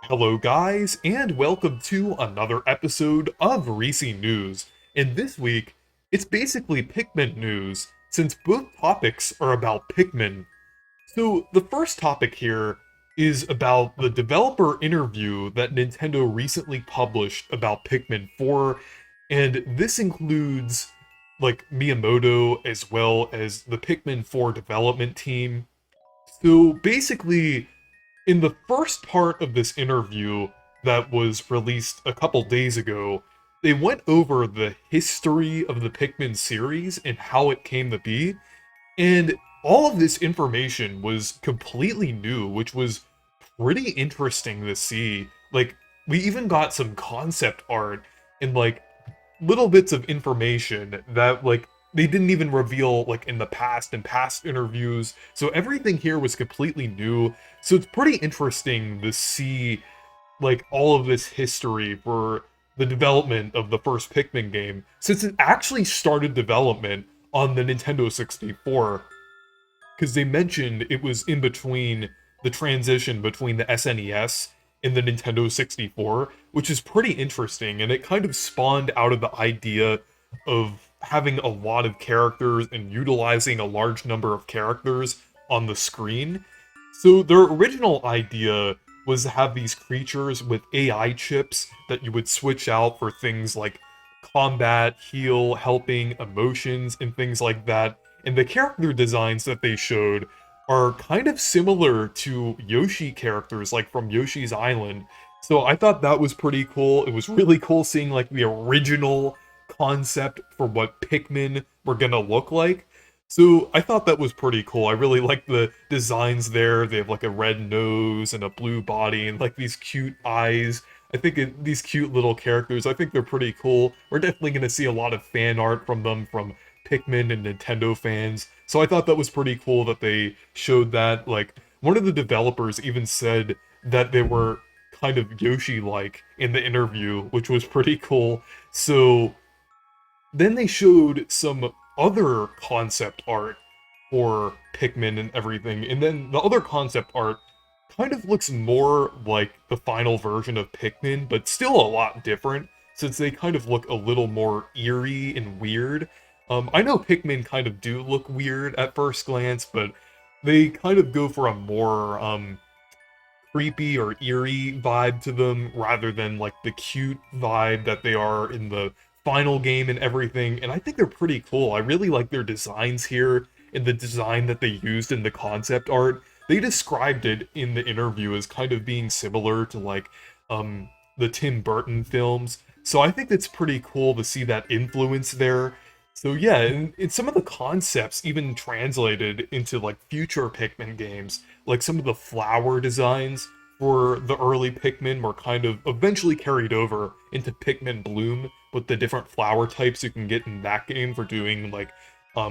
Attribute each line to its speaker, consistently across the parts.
Speaker 1: Hello, guys, and welcome to another episode of Reecee News. And this week, it's basically Pikmin news, since both topics are about Pikmin. So, the first topic here is about the developer interview that Nintendo recently published about Pikmin 4, and this includes, Miyamoto as well as the Pikmin 4 development team. So, basically, in the first part of this interview that was released a couple days ago, they went over the history of the Pikmin series and how it came to be, and all of this information was completely new, which was pretty interesting to see. We even got some concept art and, little bits of information that, they didn't even reveal, in the past and past interviews. So everything here was completely new. So it's pretty interesting to see, all of this history for the development of the first Pikmin game, since it actually started development on the Nintendo 64, because they mentioned it was in between the transition between the SNES and the Nintendo 64, which is pretty interesting, and it kind of spawned out of the idea of having a lot of characters and utilizing a large number of characters on the screen. So their original idea was to have these creatures with AI chips that you would switch out for things like combat, heal, helping, emotions, and things like that. And the character designs that they showed are kind of similar to Yoshi characters, like from Yoshi's Island. So I thought that was pretty cool. It was really cool seeing like the original concept for what Pikmin were gonna look like. So I thought that was pretty cool. I really like the designs there. They have like a red nose and a blue body and like these cute eyes. These cute little characters, I think they're pretty cool. We're definitely going to see a lot of fan art from them from Pikmin and Nintendo fans. So I thought that was pretty cool that they showed that. Like, one of the developers even said that they were kind of Yoshi-like in the interview, which was pretty cool. So then they showed some other concept art for Pikmin and everything, and then the other concept art kind of looks more like the final version of Pikmin, but still a lot different, since they kind of look a little more eerie and weird. I know Pikmin kind of do look weird at first glance, but they kind of go for a more creepy or eerie vibe to them rather than like the cute vibe that they are in the final game and everything. And I think they're pretty cool. I really like their designs here and the design that they used in the concept art. They described it in the interview as kind of being similar to the Tim Burton films. So I think it's pretty cool to see that influence there. So yeah, and some of the concepts even translated into like future Pikmin games, like some of the flower designs for the early Pikmin were kind of eventually carried over into Pikmin Bloom with the different flower types you can get in that game for doing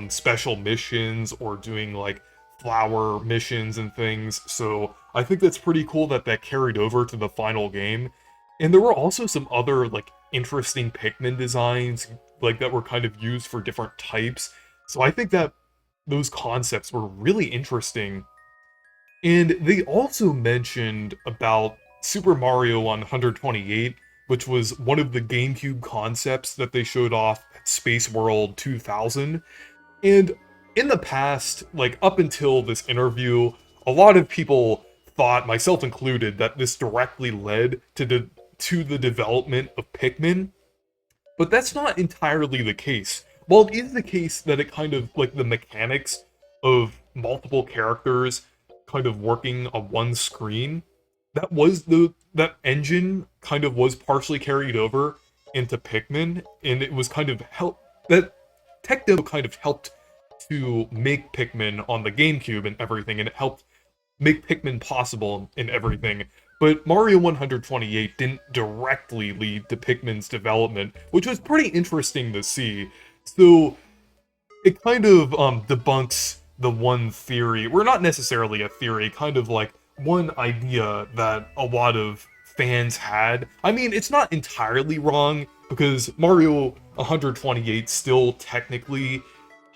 Speaker 1: special missions or doing like flower missions and things. So I think that's pretty cool that that carried over to the final game. And there were also some other like interesting Pikmin designs like that were kind of used for different types. So I think that those concepts were really interesting. And they also mentioned about Super Mario on 128, which was one of the GameCube concepts that they showed off at Space World 2000. And in the past, like up until this interview, a lot of people thought, myself included, that this directly led to the development of Pikmin. But that's not entirely the case. While it is the case that it kind of, like, the mechanics of multiple characters kind of working on one screen, that engine kind of was partially carried over into Pikmin, and it was kind of that tech demo kind of helped to make Pikmin on the GameCube and everything, and it helped make Pikmin possible and everything. But Mario 128 didn't directly lead to Pikmin's development, which was pretty interesting to see. So it kind of debunks the one theory, or not necessarily a theory, kind of like one idea that a lot of fans had. I mean, it's not entirely wrong, because Mario 128 still technically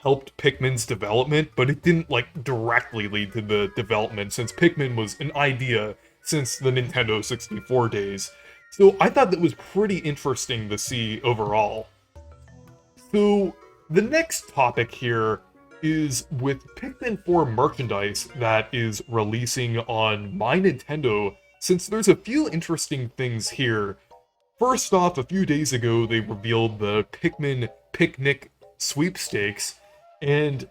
Speaker 1: helped Pikmin's development, but it didn't like directly lead to the development, since Pikmin was an idea since the Nintendo 64 days. So I thought that was pretty interesting to see overall. So the next topic here is with Pikmin 4 merchandise that is releasing on My Nintendo, since there's a few interesting things here. First off, a few days ago, they revealed the Pikmin Picnic sweepstakes, and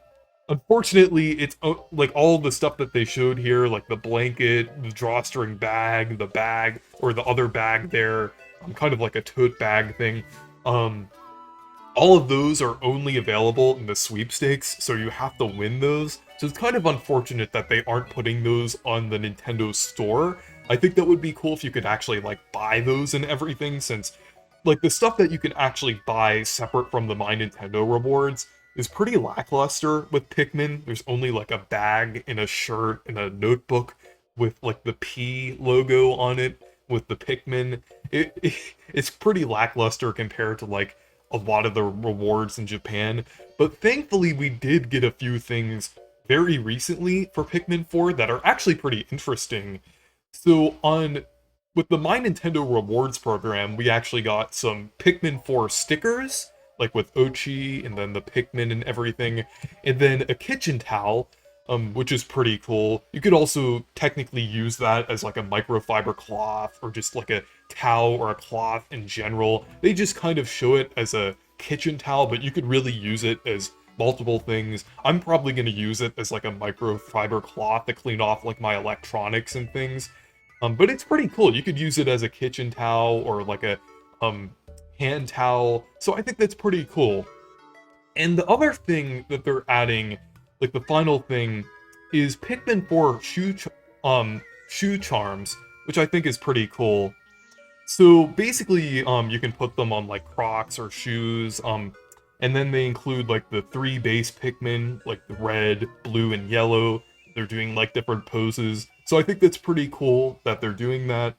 Speaker 1: unfortunately, it's like all the stuff that they showed here, like the blanket, the drawstring bag, the bag, or the other bag there, kind of like a tote bag thing. All of those are only available in the sweepstakes, so you have to win those. So it's kind of unfortunate that they aren't putting those on the Nintendo store. I think that would be cool if you could actually, like, buy those and everything, since, like, the stuff that you can actually buy separate from the My Nintendo rewards is pretty lackluster with Pikmin. There's only, like, a bag and a shirt and a notebook with, like, the P logo on it with the Pikmin. It's pretty lackluster compared to, like, a lot of the rewards in Japan, but thankfully we did get a few things very recently for Pikmin 4 that are actually pretty interesting. So with the My Nintendo Rewards program, we actually got some Pikmin 4 stickers, like with Ochi and then the Pikmin and everything, and then a kitchen towel, which is pretty cool. You could also technically use that as like a microfiber cloth or just like a towel or a cloth in general. They just kind of show it as a kitchen towel, but you could really use it as multiple things. I'm probably going to use it as like a microfiber cloth to clean off like my electronics and things. But it's pretty cool. You could use it as a kitchen towel or like a hand towel. So I think that's pretty cool. And the other thing that they're adding, like the final thing, is Pikmin 4 shoe charms, which I think is pretty cool. So basically, you can put them on like Crocs or shoes, and then they include like the 3 base Pikmin, like the red, blue, and yellow. They're doing like different poses. So I think that's pretty cool that they're doing that.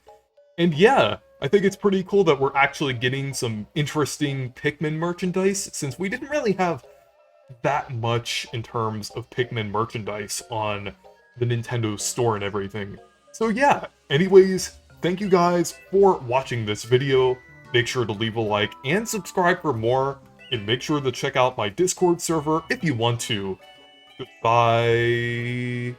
Speaker 1: And yeah, I think it's pretty cool that we're actually getting some interesting Pikmin merchandise, since we didn't really have that much in terms of Pikmin merchandise on the Nintendo store and everything. So yeah, anyways, thank you guys for watching this video. Make sure to leave a like and subscribe for more, and make sure to check out my Discord server if you want to. Goodbye.